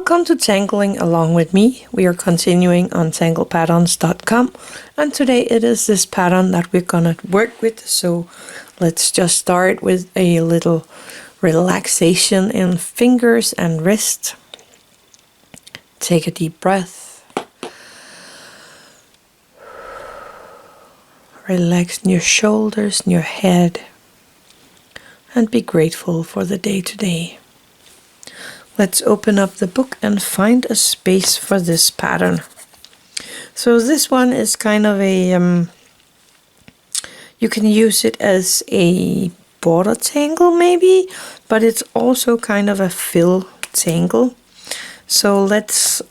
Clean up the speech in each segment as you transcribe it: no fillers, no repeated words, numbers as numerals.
Welcome to Tangling Along with me. We are continuing on tanglepatterns.com, and today it is this pattern that we're gonna work with. So let's just start with a little relaxation in fingers and wrist. Take a deep breath. Relax in your shoulders and your head, and be grateful for the day today. Let's open up the book and find a space for this pattern. So this one is kind of a, you can use it as a border tangle maybe, but it's also kind of a fill tangle. So let's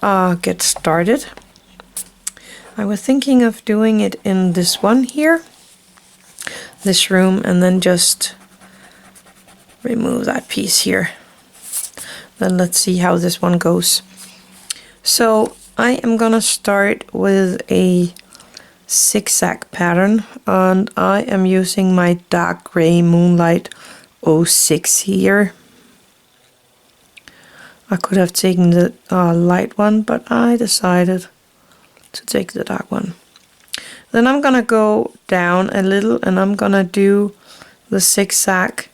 get started. I was thinking of doing it in this one here, this room, and then just remove that piece here. Then let's see how this one goes. So I am gonna start with a zigzag pattern, and I am using my dark gray Moonlight 06 here. I could have taken the light one, but I decided to take the dark one. Then I'm gonna go down a little and I'm gonna do the zigzag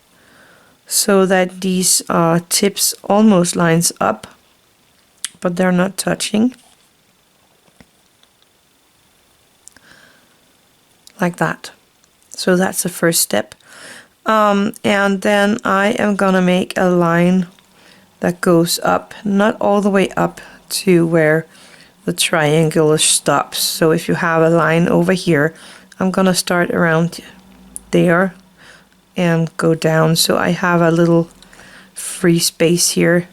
so that these tips almost lines up, but they're not touching. Like that. So that's the first step. And then I am gonna make a line that goes up, not all the way up to where the triangle stops. So if you have a line over here, I'm gonna start around there and go down, so I have a little free space here,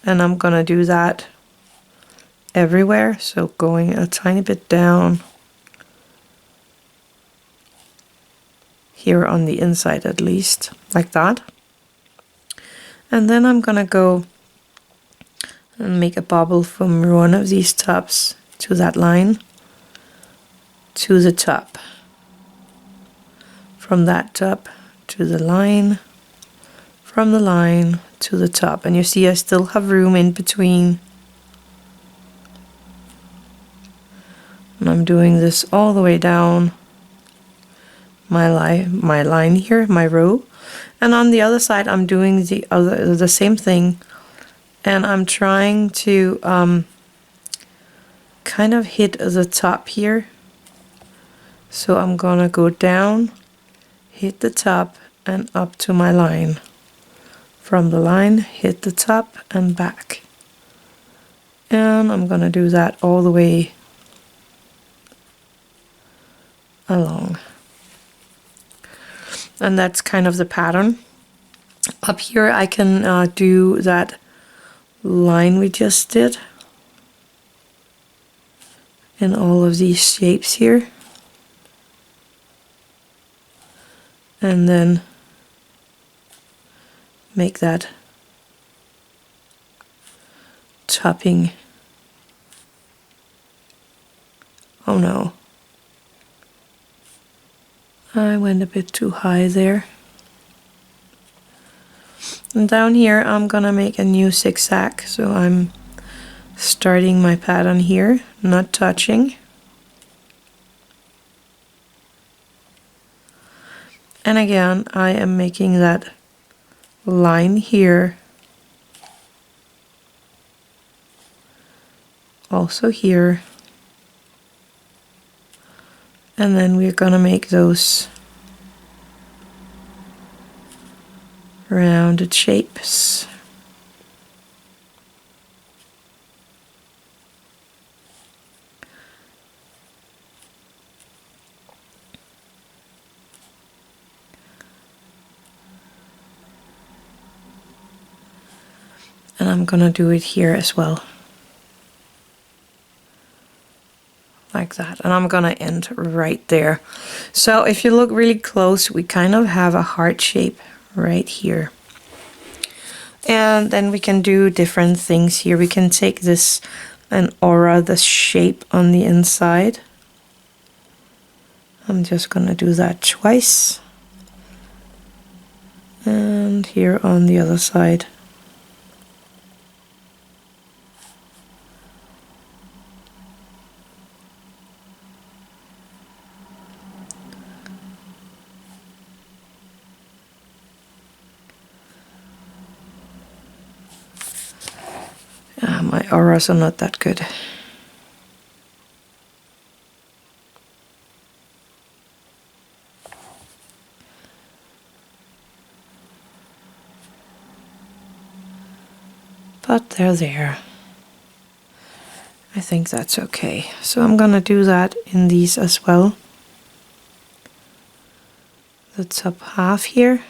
and I'm gonna do that everywhere. So going a tiny bit down here on the inside, at least like that, and then I'm gonna go and make a bubble from one of these tops to that line to the top, from that top to the line, from the line to the top. And you see I still have room in between. And I'm doing this all the way down my line here, my row. And on the other side I'm doing the same thing, and I'm trying to kind of hit the top here. So I'm gonna go down, hit the top, and up to my line. From the line, hit the top and back. And I'm gonna do that all the way along. And that's kind of the pattern. Up here I can do that line we just did in all of these shapes here. And then make that topping. Oh no, I went a bit too high there. And down here I'm gonna make a new zigzag, so I'm starting my pattern here, not touching. And again, I am making that line here, also here, and then we're gonna make those rounded shapes. And I'm gonna do it here as well. Like that. And I'm gonna end right there. So if you look really close, we kind of have a heart shape right here. And then we can do different things here. We can take this and aura the shape on the inside. I'm just gonna do that twice. And here on the other side. auras are not that good. But they're there. I think that's okay. So I'm gonna do that in these as well. The top half here.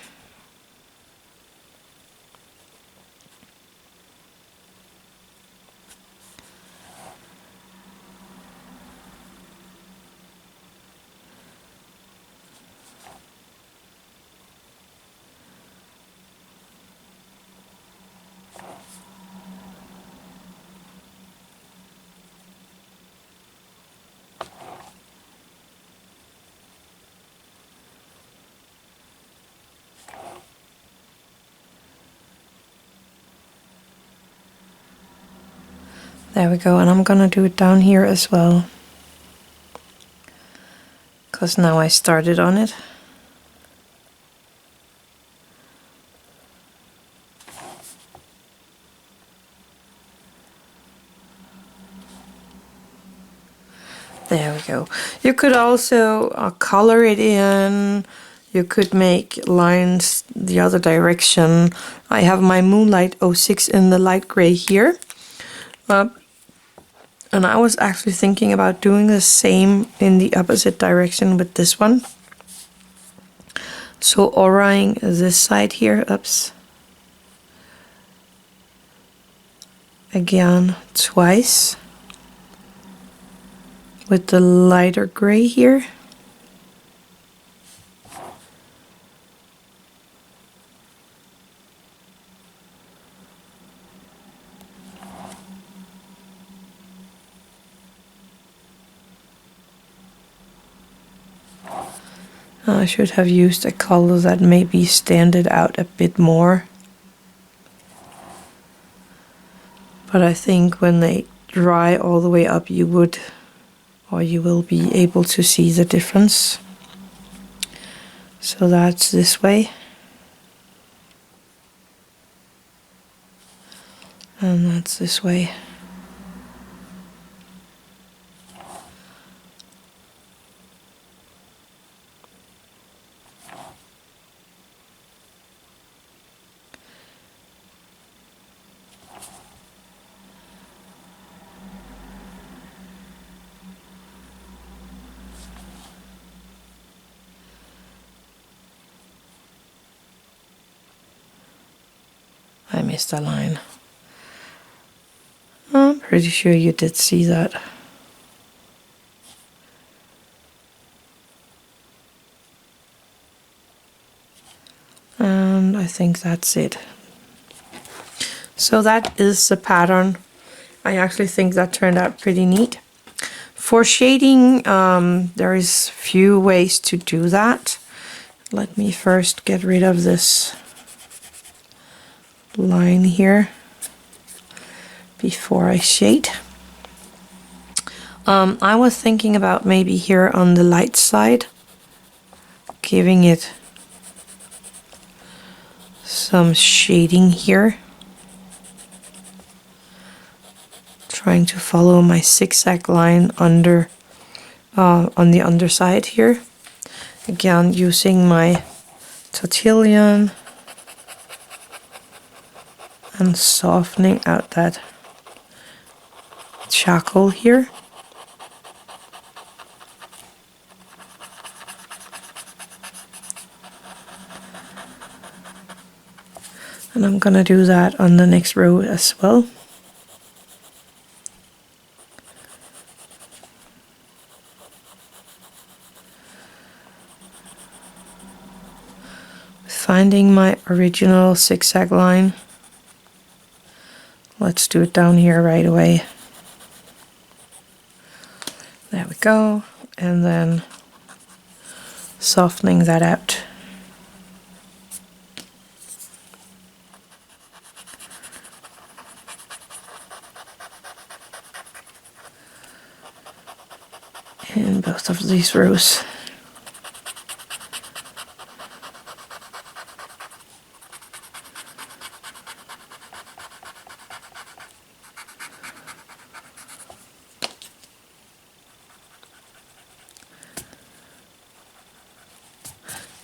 There we go, and I'm gonna do it down here as well, because now I started on it. There we go. You could also color it in. You could make lines the other direction. I have my Moonlight 06 in the light gray here. And I was actually thinking about doing the same in the opposite direction with this one. So auraing this side here, oops. Again, twice. With the lighter gray here. I should have used a color that maybe standed out a bit more. But I think when they dry all the way up, you would, or you will be able to see the difference. So that's this way. And that's this way. I missed a line. I'm pretty sure you did see that. And I think that's it. So that is the pattern. I actually think that turned out pretty neat. For shading, there is few ways to do that. Let me first get rid of this line here before I shade. I was thinking about maybe here on the light side, giving it some shading here. Trying to follow my zigzag line under on the underside here. Again, using my Tortillion and softening out that charcoal here. And I'm gonna do that on the next row as well. Finding my original zigzag line. Let's do it down here right away. There we go. And then softening that out. In both of these rows.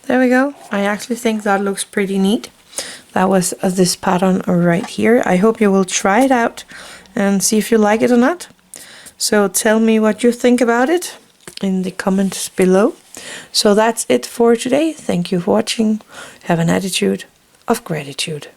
There we go. I actually think that looks pretty neat. That was this pattern right here. I hope you will try it out and see if you like it or not. So tell me what you think about it in the comments below. So that's it for today. Thank you for watching. Have an attitude of gratitude.